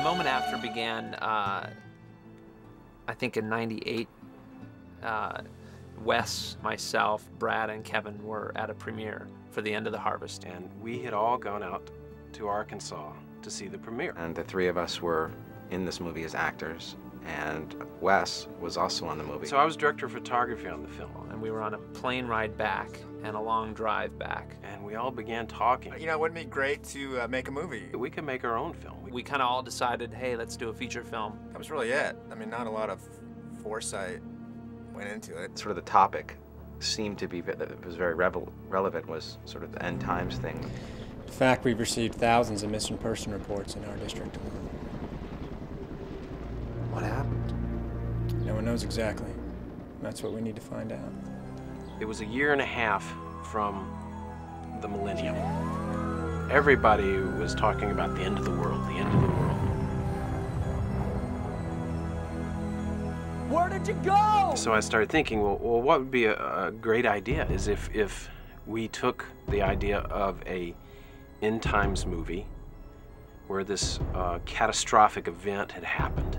moment after began, I think in '98. Wes, myself, Brad, and Kevin were at a premiere for The End of the Harvest. And we had all gone out to Arkansas to see the premiere. And the three of us were in this movie as actors, and Wes was also on the movie. So I was director of photography on the film. And we were on a plane ride back and a long drive back. And we all began talking. You know, wouldn't it be great to make a movie? We could make our own film. We kind of all decided, hey, let's do a feature film. That was really it. I mean, not a lot of foresight went into it. Sort of the topic seemed to be, that was very relevant, was sort of the end times thing. In fact, we've received thousands of missing person reports in our district alone. What happened? No one knows exactly. That's what we need to find out. It was a year and a half from the millennium. Everybody was talking about the end of the world, the end of the world. Where did you go? So I started thinking, well what would be a great idea is if we took the idea of a end times movie where this catastrophic event had happened.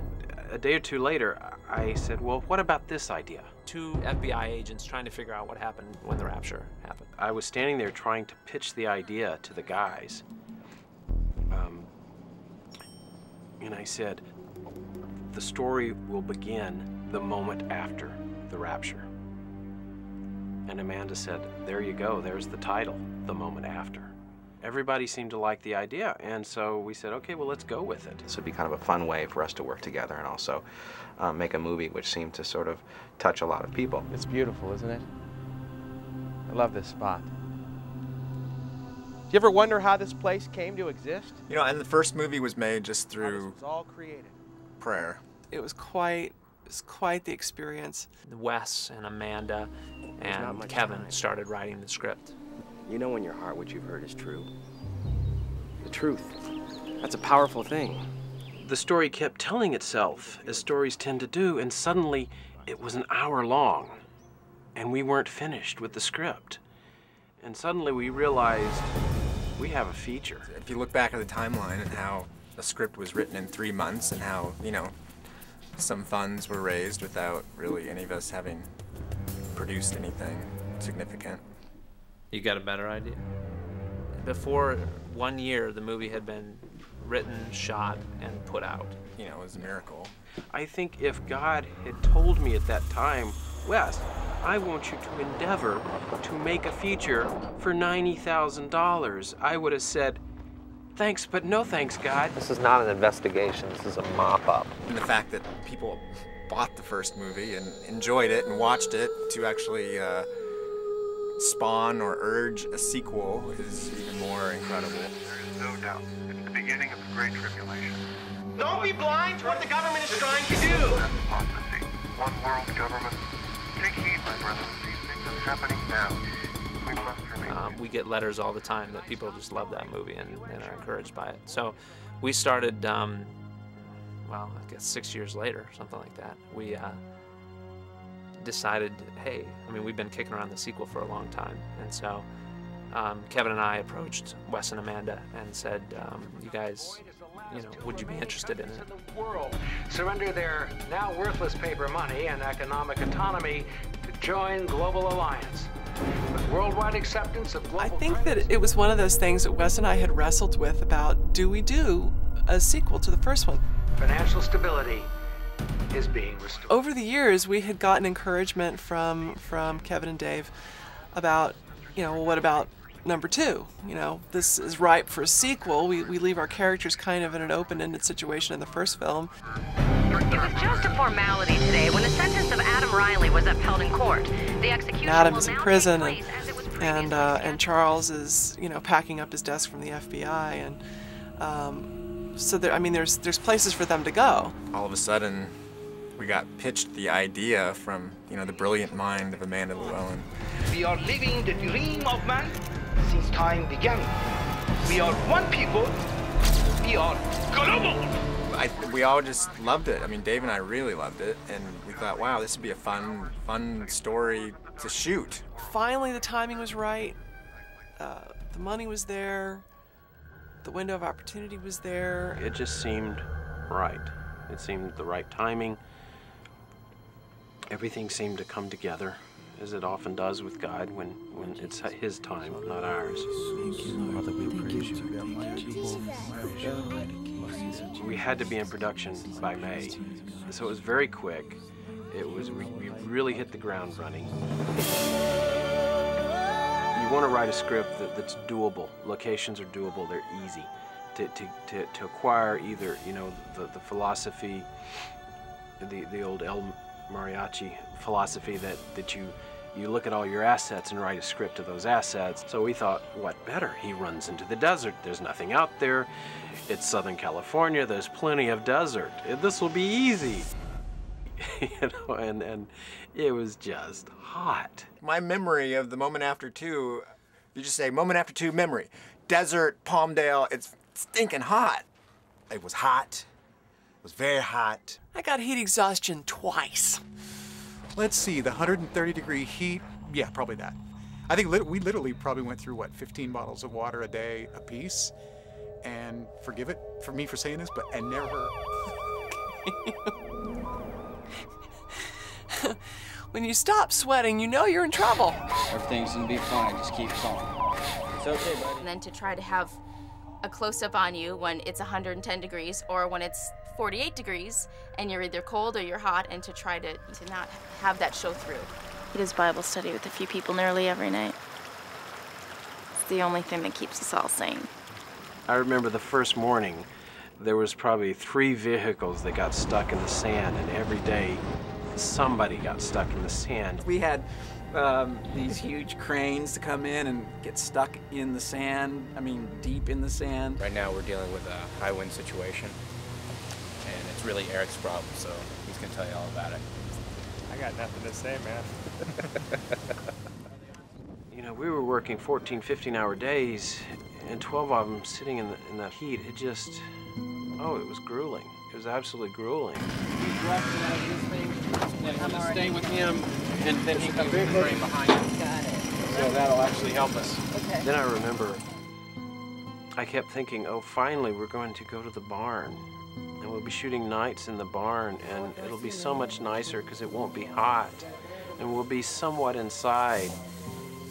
A day or two later, I said, well, what about this idea? 2 FBI agents trying to figure out what happened when the rapture happened. I was standing there trying to pitch the idea to the guys. And I said, the story will begin the moment after the rapture. And Amanda said, there you go, there's the title, The Moment After. Everybody seemed to like the idea, and so we said, okay, well, let's go with it. This would be kind of a fun way for us to work together and also make a movie which seemed to sort of touch a lot of people. It's beautiful, isn't it? I love this spot. Do you ever wonder how this place came to exist? You know, and the first movie was made just How this through was all created. prayer. It was quite the experience. Wes and Amanda and Kevin started writing the script. You know in your heart what you've heard is true. The truth. That's a powerful thing. The story kept telling itself, as stories tend to do, and suddenly it was an hour long, and we weren't finished with the script. And suddenly we realized we have a feature. If you look back at the timeline and how the script was written in 3 months and how, you know, some funds were raised without really any of us having produced anything significant. You got a better idea? Before 1 year, the movie had been written, shot, and put out. You know, it was a miracle. I think if God had told me at that time, Wes, I want you to endeavor to make a feature for $90,000, I would have said, thanks, but no thanks, God. This is not an investigation, this is a mop-up. And the fact that people bought the first movie and enjoyed it and watched it to actually spawn or urge a sequel is even more incredible. There is no doubt it's the beginning of the Great Tribulation. Don't be blind to what the government is trying to do. That's apostasy. One world government. Take heed, my brothers. These things are happening now. We must remain. We get letters all the time that people just love that movie and are encouraged by it. So we started, well, I guess 6 years later, something like that. We decided, hey, I mean, we've been kicking around the sequel for a long time. And so Kevin and I approached Wes and Amanda and said, you guys, you know, would you be interested in it? World surrender their now worthless paper money and economic autonomy to join Global Alliance. With worldwide acceptance of global I think that it was one of those things that Wes and I had wrestled with about, do we do a sequel to the first one? Financial stability is being restored. Over the years, we had gotten encouragement from Kevin and Dave about, you know, well, what about number 2? You know, this is ripe for a sequel. We leave our characters kind of in an open-ended situation in the first film. It was just a formality today when the sentence of Adam Riley was upheld in court. The execution Adam will is in now prison, take place as it was and Charles is, you know, packing up his desk from the FBI, and so there, I mean, there's places for them to go. All of a sudden, we got pitched the idea from, you know, the brilliant mind of Amanda Llewellyn. We are living the dream of man since time began. We are one people. We are global. We all just loved it. I mean, Dave and I really loved it, and we thought, wow, this would be a fun story to shoot. Finally, the timing was right. The money was there. The window of opportunity was there. It just seemed right. It seemed the right timing. Everything seemed to come together, as it often does with God when it's His time, not ours. Father, we praise you. We had to be in production by May, so it was very quick. We really hit the ground running. You want to write a script that's doable. Locations are doable. They're easy to acquire. Either the philosophy, the old El Mariachi philosophy that you look at all your assets and write a script of those assets. So we thought, what better? He runs into the desert. There's nothing out there. It's Southern California. There's plenty of desert. This will be easy. And it was just hot. My memory of the moment after 2, you just say moment after 2 memory. Desert, Palmdale, it's stinking hot. It was hot. It was very hot. I got heat exhaustion twice. Let's see, the 130-degree heat, yeah, probably that. I think we literally probably went through, 15 bottles of water a day apiece. And forgive it for me for saying this, but I never... When you stop sweating, you know you're in trouble. Everything's gonna be fine, just keep calm. It's okay, buddy. And then to try to have a close-up on you when it's 110 degrees or when it's 48 degrees and you're either cold or you're hot, and to try to not have that show through. He does Bible study with a few people nearly every night. It's the only thing that keeps us all sane. I remember the first morning, there was probably 3 vehicles that got stuck in the sand, and every day somebody got stuck in the sand. We had these huge cranes to come in and get stuck in the sand, deep in the sand. Right now we're dealing with a high wind situation, and it's really Eric's problem, so he's gonna tell you all about it. I got nothing to say, man. We were working 14, 15-hour days, and 12 of them sitting in that heat. It just, it was grueling. It was absolutely grueling. Just stay with him, and then he comes in the frame behind him. Got it. So that'll actually help us. Okay. Then I remember, I kept thinking, finally we're going to go to the barn. And we'll be shooting nights in the barn, and it'll be so much nicer because it won't be hot. And we'll be somewhat inside.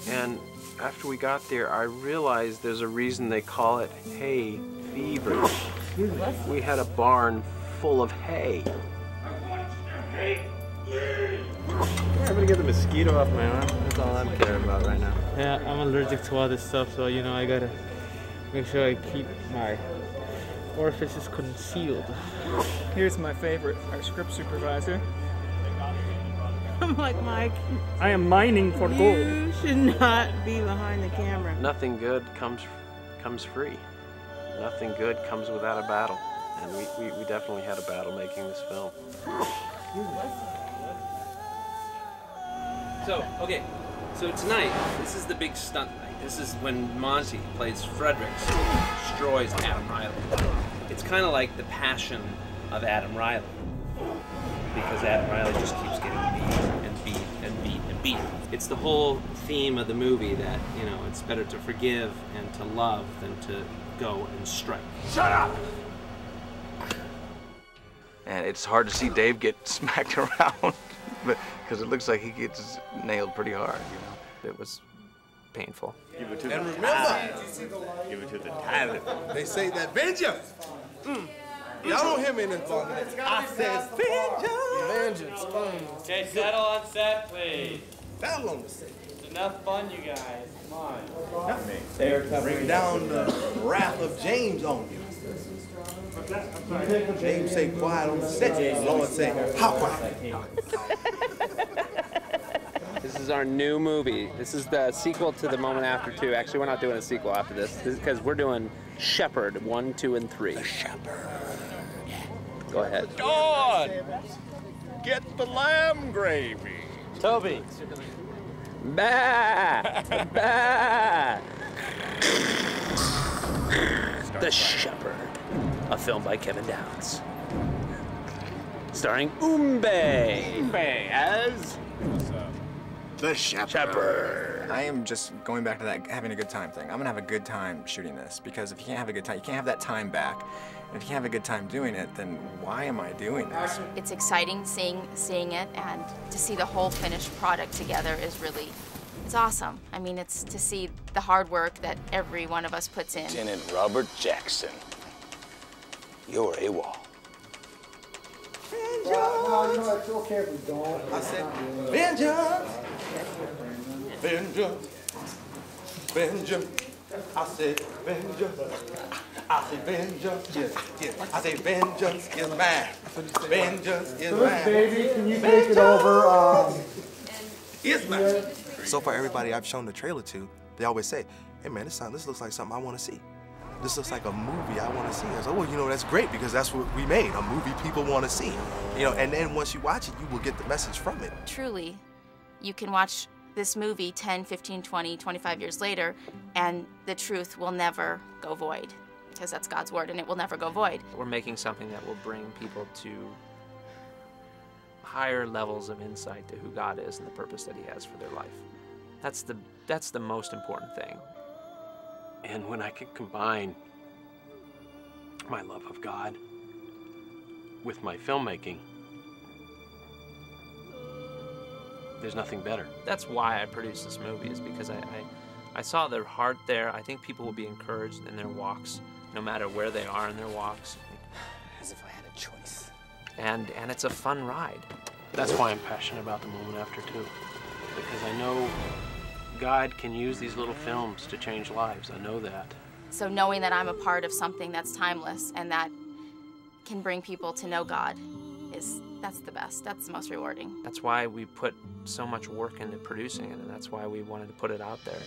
And after we got there, I realized there's a reason they call it hay fever. We had a barn full of hay. I'm gonna get the mosquito off my arm. That's all I'm caring about right now. Yeah, I'm allergic to all this stuff, so I gotta make sure I keep my orifices concealed. Here's my favorite, our script supervisor. I'm like, Mike, I am mining for gold. you should not be behind the camera. Nothing good comes free. Nothing good comes without a battle. And we definitely had a battle making this film. So tonight, this is the big stunt night. This is when Monty plays Fredericks, destroys Adam Riley. It's kind of like the passion of Adam Riley, because Adam Riley just keeps getting beat and beat and beat and beat. It's the whole theme of the movie that, it's better to forgive and to love than to go and strike. Shut up! And it's hard to see Dave get smacked around, because it looks like he gets nailed pretty hard, It was painful. Give it to and remember, give it to the talent. They say that vengeance. Y'all don't hear me in this bar. I said vengeance. Okay, settle on set, please. Settle on the set. It's enough fun, you guys. Come on. Not me. Bring down the wrath of James on you. James say quiet on the set. The Lord say, how quiet? This is our new movie. This is the sequel to The Moment After 2. Actually, we're not doing a sequel after this because we're doing Shepherd 1, 2, and 3. The Shepherd. Go ahead. Dawn! Get the lamb gravy. Toby. Bah! Bah! The Shepherd, a film by Kevin Downs. Starring Umbe as the Shepherd. I am just going back to that having a good time thing. I'm gonna have a good time shooting this, because if you can't have a good time, you can't have that time back. If you have a good time doing it, then why am I doing this? It's exciting seeing it, and to see the whole finished product together is really, it's awesome. I mean, it's to see the hard work that every one of us puts in. Lieutenant Robert Jackson, you're AWOL. No, you know, it's okay if we don't. I said, vengeance! Vengeance! Vengeance! I said, vengeance! I say vengeance, yes, yes. I say vengeance is mine. Vengeance is mine. Baby, can you take it over? It's mine. So far, everybody I've shown the trailer to, they always say, hey man, this looks like something I want to see. This looks like a movie I want to see. I said, well, you know, that's great because that's what we made, a movie people want to see. You know, and then once you watch it, you will get the message from it. Truly, you can watch this movie 10, 15, 20, 25 years later, and the truth will never go void, because that's God's word, and it will never go void. We're making something that will bring people to higher levels of insight to who God is and the purpose that He has for their life. That's the most important thing. And when I can combine my love of God with my filmmaking, there's nothing better. That's why I produced this movie, is because I saw their heart there. I think people will be encouraged in their walks, no matter where they are in their walks. As if I had a choice. And it's a fun ride. That's why I'm passionate about the moment after too, because I know God can use these little films to change lives. I know that. So knowing that I'm a part of something that's timeless and that can bring people to know God, that's the best. That's the most rewarding. That's why we put so much work into producing it, and that's why we wanted to put it out there.